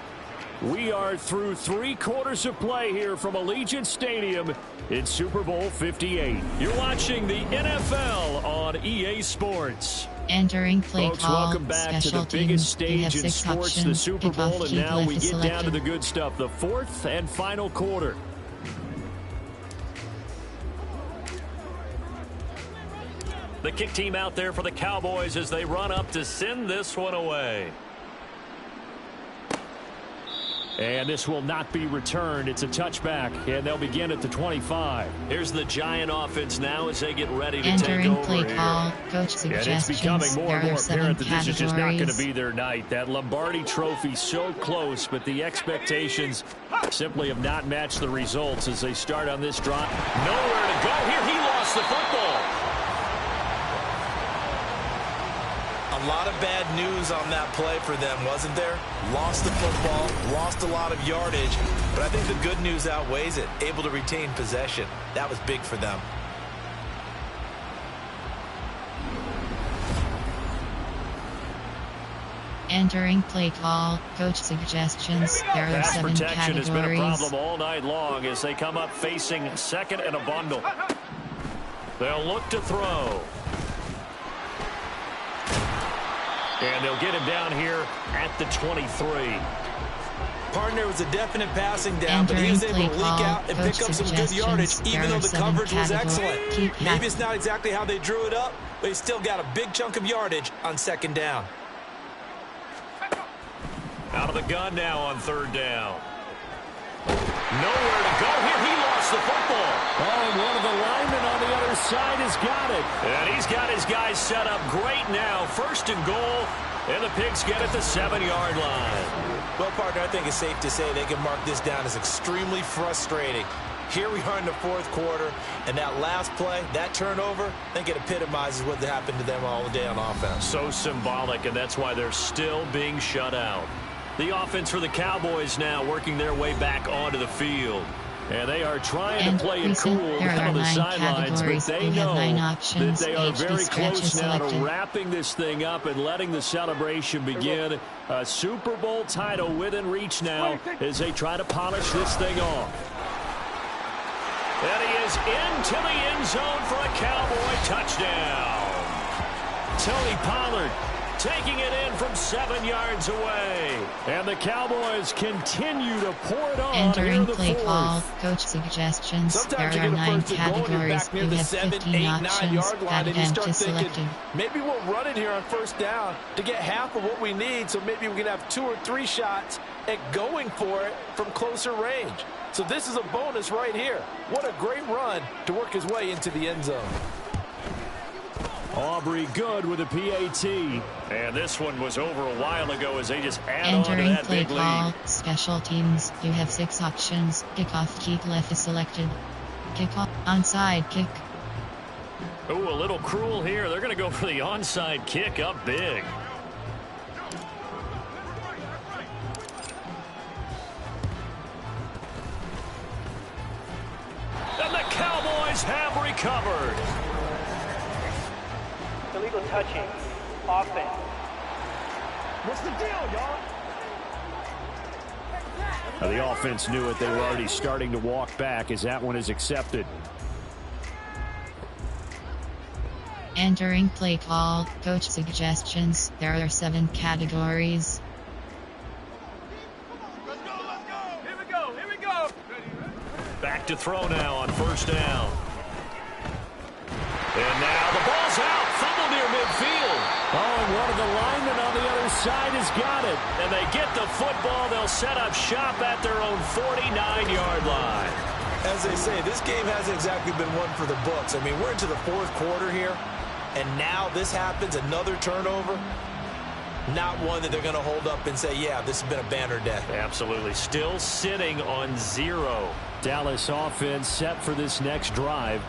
We are through 3 quarters of play here from Allegiant Stadium in Super Bowl 58. You're watching the NFL on EA Sports. Entering play Folks, call, welcome back to the biggest stage in sports, the Super Bowl, and now we get down to the good stuff, the 4th and final quarter. The kick team out there for the Cowboys as they run up to send this one away. And this will not be returned. It's a touchback, and they'll begin at the 25. Here's the Giant offense now as they get ready to take over play here. call, coach suggestions. And it's becoming more and more apparent that this is just not going to categories. be their night. That Lombardi trophy so close, but the expectations simply have not matched the results as they start on this drive. Nowhere to go here. He lost the football. A lot of bad news on that play for them, wasn't there? Lost the football, lost a lot of yardage, but I think the good news outweighs it. Able to retain possession. That was big for them. Entering play call, coach suggestions. There are Pass 7 protection has been a categories. problem all night long as they come up facing 2nd and a bundle. They'll look to throw. And they'll get him down here at the 23. Partner was a definite passing down, but he was able to leak out and pick up some good yardage, even though the coverage was excellent. Maybe it's not exactly how they drew it up, but he still got a big chunk of yardage on 2nd down. Out of the gun now on 3rd down. Nowhere to go here. He lost the football. Oh, and one of the linemen on the other side has got it. And he's got his guys set up great now. 1st and goal, and the Pigs get at the 7-yard line. Well, partner, I think it's safe to say they can mark this down as extremely frustrating. Here we are in the 4th quarter, and that last play, that turnover, I think it epitomizes what happened to them all day on offense. So symbolic, and that's why they're still being shut out. The offense for the Cowboys now working their way back onto the field. And they are trying to play it cool down the sidelines, but they know that they are very close now to wrapping this thing up and letting the celebration begin. A Super Bowl title within reach now as they try to polish this thing off. And he is into the end zone for a Cowboy touchdown. Tony Pollard taking it in from 7 yards away. And the Cowboys continue to pour it on. Entering play call, coach suggestions. Sometimes there you are get a 9 first and goal and you're categories. back near You the have 7, 15 8, 9 options. yard line, Added and you and start thinking, selected. maybe we'll run it here on 1st down to get half of what we need, so maybe we can have 2 or 3 shots at going for it from closer range. So this is a bonus right here. What a great run to work his way into the end zone. Aubrey good with a PAT. And this one was over a while ago as they just add on to Entering that play big call, lead. special teams. You have 6 options. Kickoff kick left is selected. Kickoff, onside kick. Ooh, a little cruel here. They're going to go for the onside kick up big. And the Cowboys have recovered. Illegal touching. Offense. What's the deal, y'all? The offense knew it. They were already starting to walk back as that one is accepted. Entering play call, coach suggestions. There are 7 categories. Let's go. Here we go. Back to throw now on first down. And now the ball's out. Fumble near midfield. Oh, and one of the linemen on the other side has got it. And they get the football. They'll set up shop at their own 49-yard line. As they say, this game hasn't exactly been one for the books. I mean, we're into the 4th quarter here, and now this happens, another turnover. Not one that they're going to hold up and say, yeah, this has been a banner day. Absolutely. Still sitting on 0. Dallas offense set for this next drive.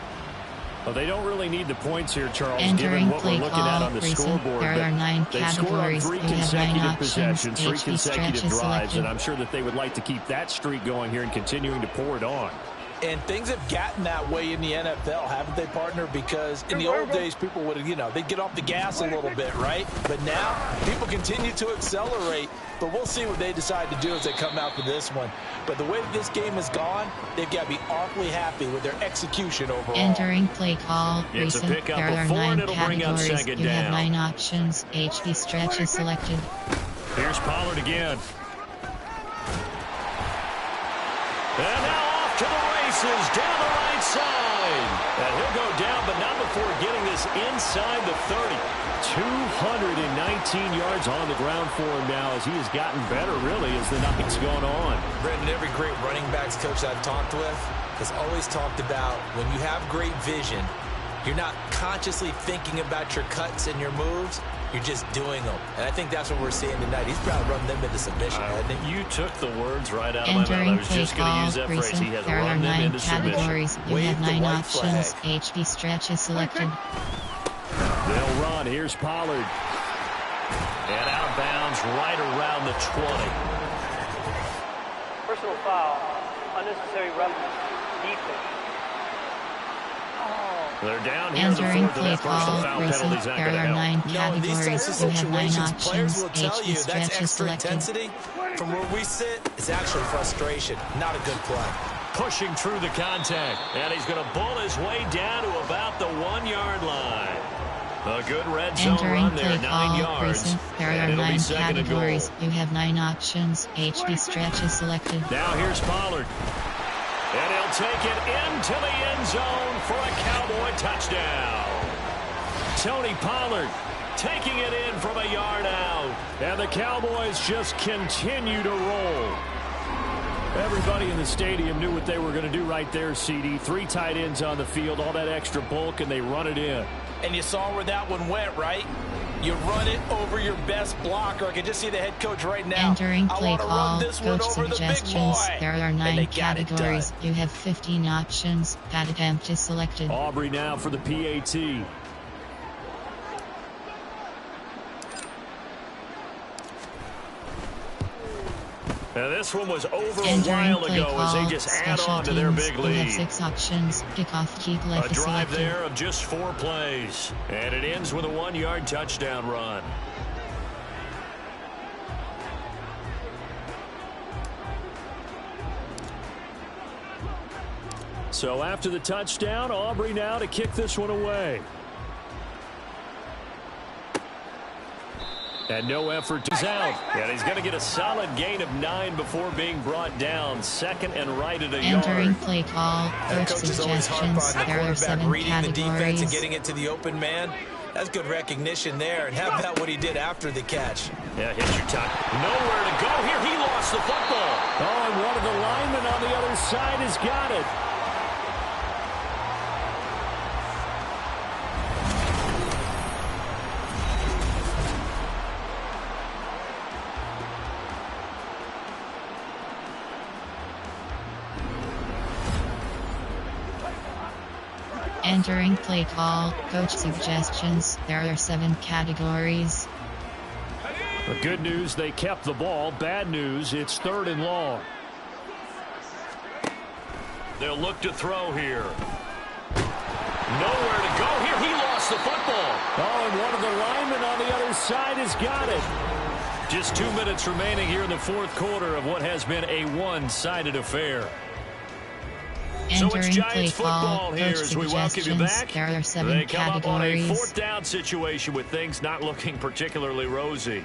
Well, they don't really need the points here, Charles, Entering given what we're play looking call, at on the recent. scoreboard. There are 9 They've scored on categories. 3 You have 9 consecutive options. possessions, 3 HB consecutive stretches drives, selected. and I'm sure that they would like to keep that streak going here and continuing to pour it on. And things have gotten that way in the NFL, haven't they, partner? Because in the old days, people would, they'd get off the gas a little bit, right? But now, people continue to accelerate. But we'll see what they decide to do as they come out for this one. But the way that this game has gone, they've got to be awfully happy with their execution overall. Entering play call, It's a recent. pickup There are of 4, 9 and it'll bring up categories. second You have down. 9 options. HB stretches selected. Here's Pollard again. And now off to the races down the right side. And he'll go down, but not before getting this inside the 30. 219 yards on the ground for him now as he has gotten better, really, as the night's gone on. Brendan, every great running backs coach I've talked with has always talked about when you have great vision, you're not consciously thinking about your cuts and your moves. You're just doing them. And I think that's what we're seeing tonight. He's probably run them into submission, hasn't he? You took the words right out of my mouth. I Entering was play just going to call, use that phrase. He recent. has There are run them 9 into submission. categories. You Wave have the 9 white options. flag. HB stretches selected. They'll run. Here's Pollard. And out of bounds right around the 20. Personal foul. Unnecessary roughness. Defense. They're down here in the Entering 4th, and play that personal call, foul recent. penalty's not There going to are help. 9 No, in these types categories. of You have 9 situations, players options. will tell HB you that's stretches extra selected. intensity. From where we sit, it's actually frustration. Not a good play. Pushing through the contact. And he's going to bull his way down to about the 1-yard line. A good red zone Entering run there, play 9 call, yards. recent. There And are it'll be 9 second and goal. categories. You have 9 options. HB stretches selected. Now here's Pollard. And he'll take it into the end zone for a Cowboy touchdown. Tony Pollard taking it in from a yard out. And the Cowboys just continue to roll. Everybody in the stadium knew what they were going to do right there, CD. 3 tight ends on the field, all that extra bulk, and they run it in. And you saw where that one went, right? You run it over your best blocker. I can just see the head coach right now. Entering I play want to run call, this one coach over the big suggestions. boy. There are And 9 they got it categories. done. You have 15 options. Pat attempt is selected. Aubrey now for the PAT. Now this one was over a Entering while play ago as call, they just add special on to their teams. big You have lead. 6 options. Kickoff keep A left is drive selected. there of just 4 plays. And it ends with a 1-yard touchdown run. So after the touchdown, Aubrey now to kick this one away. And no effort is out. And he's going to get a solid gain of 9 before being brought down. 2nd and right at a Entering yard. play call, The coach coaches always harp suggestions. on the There are quarterback 7 reading the defense and categories. getting it to the open man. That's good recognition there. And how about what he did after the catch? Yeah, hit your top. Nowhere to go here. He lost the football. Oh, and one of the linemen on the other side has got it. Entering play call, coach suggestions. There are 7 categories. The good news, they kept the ball. Bad news, it's 3rd and long. They'll look to throw here. Nowhere to go here. He lost the football. Oh, and one of the linemen on the other side has got it. Just 2 minutes remaining here in the 4th quarter of what has been a one-sided affair. So it's Giants football here as we welcome you back. There are 7 they come categories. up on a 4th down situation with things not looking particularly rosy.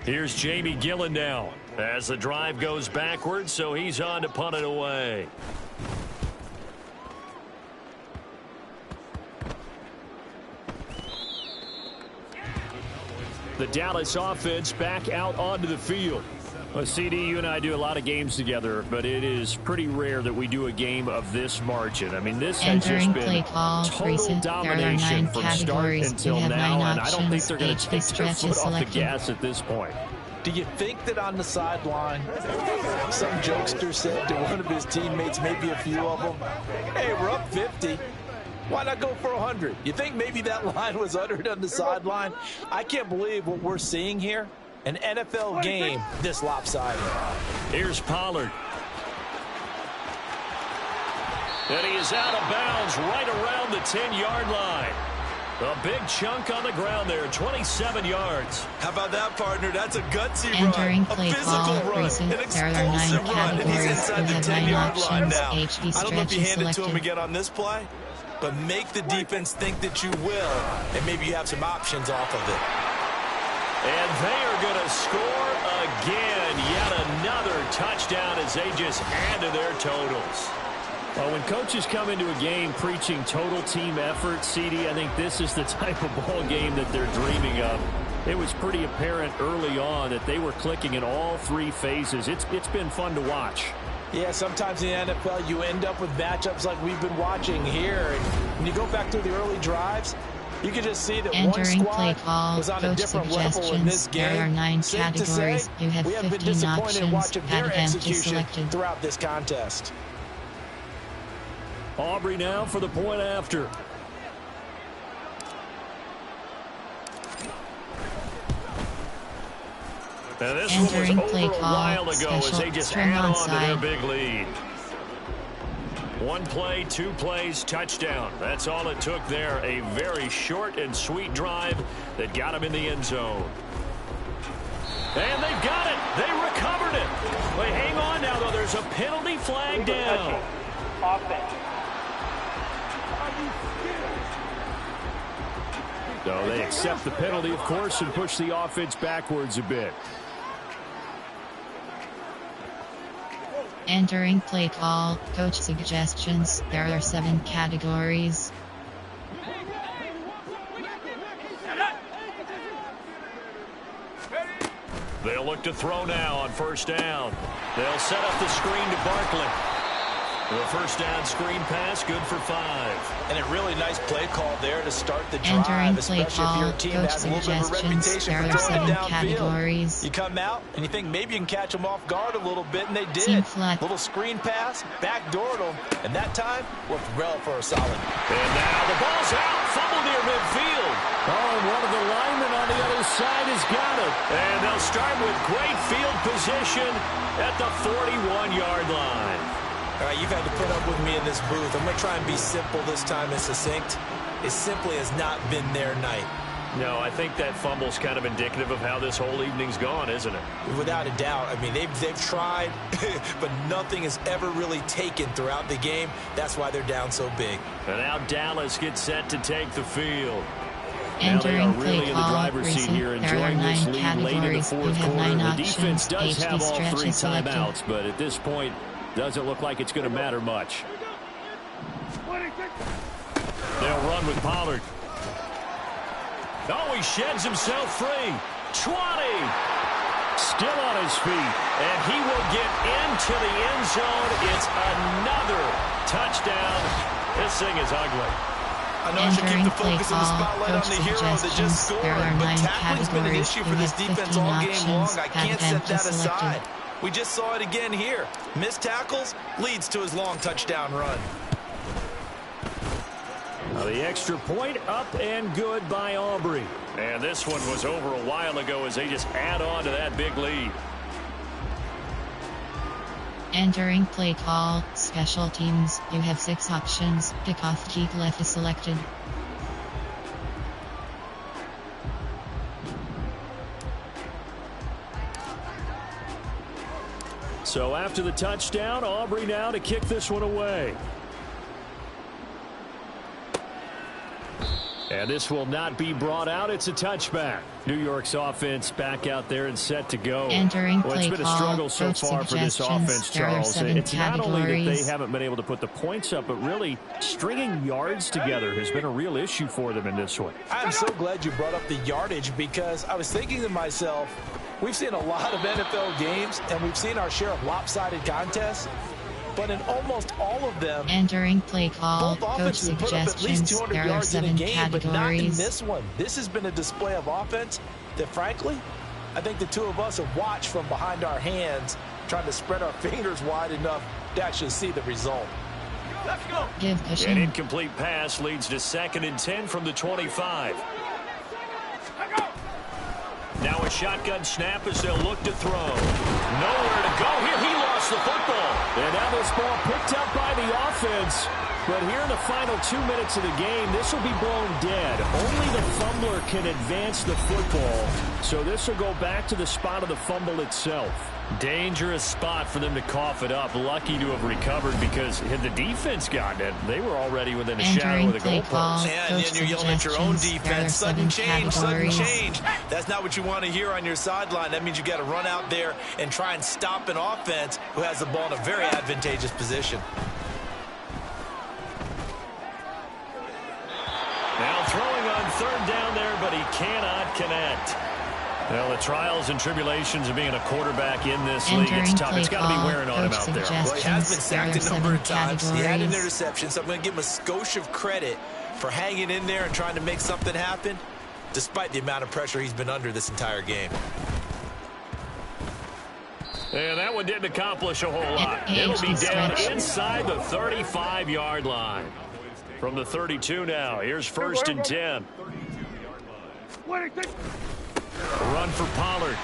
Here's Jamie Gillen now as the drive goes backwards, so he's on to punt it away. The Dallas offense back out onto the field. Well, CD, you and I do a lot of games together, but it is pretty rare that we do a game of this margin. I mean, this has just been total domination from start until now, and I don't think they're going to take their foot off the gas at this point. Do you think that on the sideline, some jokester said to one of his teammates, maybe a few of them, hey, we're up 50. Why not go for 100? You think maybe that line was uttered on the sideline? I can't believe what we're seeing here. An NFL game this lopsided. Here's Pollard. And he is out of bounds right around the 10-yard line. A big chunk on the ground there, 27 yards. How about that, partner? That's a gutsy Entering run, play a physical call, run, recent, an there are 9 explosive run, and he's inside the 10-yard line now. HV I don't know if you hand it to him selected. again on this play, but make the defense think that you will, and maybe you have some options off of it. And they are going to score again. Yet another touchdown as they just add to their totals. Well, when coaches come into a game preaching total team effort, CD, I think this is the type of ball game that they're dreaming of. It was pretty apparent early on that they were clicking in all 3 phases. It's been fun to watch. Yeah, sometimes in the NFL you end up with matchups like we've been watching here. And when you go back to the early drives, you can just see that one squad was on a different level in this game. There are 9 Safe to categories. say, You have we haven't been 15 disappointed in options. watching their Add empty execution selected. throughout this contest. Aubrey now for the point after. Now this Entering one was play over a call, while ago as they just string add on to their onside. big lead. 1 play, 2 plays, touchdown. That's all it took there. A very short and sweet drive that got them in the end zone. And they've got it. They recovered it. Wait, hang on now, though. There's a penalty flag down. Offense. So they accept the penalty, of course, and push the offense backwards a bit. Entering play call, coach suggestions. There are 7 categories. They'll look to throw now on 1st down. They'll set up the screen to Barkley. The 1st down screen pass, good for 5. And a really nice play call there to start the drive, Entering play especially if call, your team coach has a little bit of a suggestions. reputation There for are throwing 7 it downfield. categories. You come out and you think maybe you can catch them off guard a little bit, and they did. Seam flat. Little screen pass, backdoored them, and that time worked well for a solid. And now the ball's out, fumble near midfield. Oh, and one of the linemen on the other side has got it. And they'll start with great field position at the 41-yard line. All right, you've had to put up with me in this booth. I'm going to try and be simple this time and succinct. It simply has not been their night. No, I think that fumble's kind of indicative of how this whole evening's gone, isn't it? Without a doubt. I mean, they've tried, but nothing has ever really taken throughout the game. That's why they're down so big. And now Dallas gets set to take the field. Entering now they are play really in the call, driver's seat here, recent. There are enjoying this 9 lead late in the categories. 4th You have quarter. 9 The defense options. does have HV all 3 stretches selected. timeouts, but at this point, doesn't look like it's going to matter much. They'll run with Pollard. Oh, he sheds himself free. 20. Still on his feet. And he will get into the end zone. It's another touchdown. This thing is ugly. I know I should keep the Entering focus play of the call, spotlight on coach the hero that just suggestions. scored, There are but 9 tackling's been an categories. issue You for this have defense 15 all game long. options. I can't Add set that empty aside. selected. We just saw it again here. Missed tackles leads to his long touchdown run. The extra point up and good by Aubrey. And this one was over a while ago as they just add on to that big lead. Entering play call, special teams. You have 6 options. Kickoff keep left is selected. So after the touchdown, Aubrey now to kick this one away. And this will not be brought out. It's a touchback. New York's offense back out there and set to go. Entering well, it's play been call, a struggle so far for this offense, Charles. It's not only that they haven't been able to put the points up, but really stringing yards together has been a real issue for them in this one. I'm so glad you brought up the yardage because I was thinking to myself, we've seen a lot of NFL games, and we've seen our share of lopsided contests. But in almost all of them, entering play call, both coach offenses put up at least suggestions. 200 There are yards in a 7 game, but not in categories. this one. This has been a display of offense that, frankly, I think the two of us have watched from behind our hands, trying to spread our fingers wide enough to actually see the result. Let's go. Give An pushing. incomplete pass leads to 2nd and 10 from the 25. Now a shotgun snap as they'll look to throw. Nowhere to go here. He lost the football. And now this ball picked up by the offense. But here in the final 2 minutes of the game, this will be blown dead. Only the fumbler can advance the football. So this will go back to the spot of the fumble itself. Dangerous spot for them to cough it up. Lucky to have recovered because had the defense gotten it, they were already within a shadow of the goalpost. And then you're yelling at your own defense. Sudden change, sudden change. That's not what you want to hear on your sideline. That means you got to run out there and try and stop an offense who has the ball in a very advantageous position. Now throwing on 3rd down there, but he cannot connect. Well, the trials and tribulations of being a quarterback in this league, it's tough. It's got to be wearing on him out there. Well, he has been sacked a number of times. He had an interception, so I'm going to give him a skosh of credit for hanging in there and trying to make something happen, despite the amount of pressure he's been under this entire game. And that one didn't accomplish a whole lot. It'll be down inside the 35-yard line. From the 32 now, here's 1st and 10. A run for Pollard.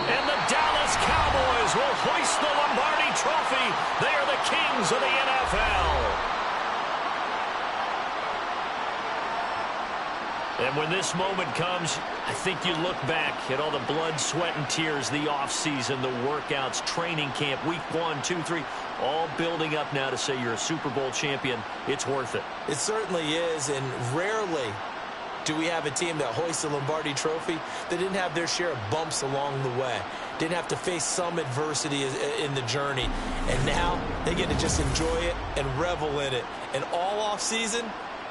And the Dallas Cowboys will hoist the Lombardi Trophy. They are the kings of the NFL. And when this moment comes, I think you look back at all the blood, sweat, and tears, the offseason, the workouts, training camp, week 1, 2, 3, all building up now to say you're a Super Bowl champion. It's worth it. It certainly is, and rarely do we have a team that hoists the Lombardi Trophy that didn't have their share of bumps along the way, didn't have to face some adversity in the journey, and now they get to just enjoy it and revel in it. And all offseason,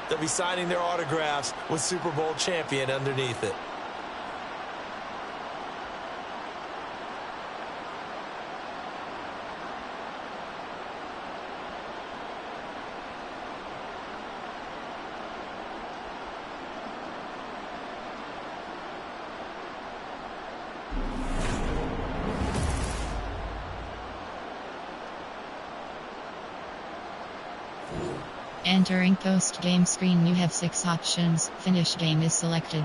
they'll be signing their autographs with Super Bowl champion underneath it. Entering post-game screen, you have 6 options. Finish game is selected.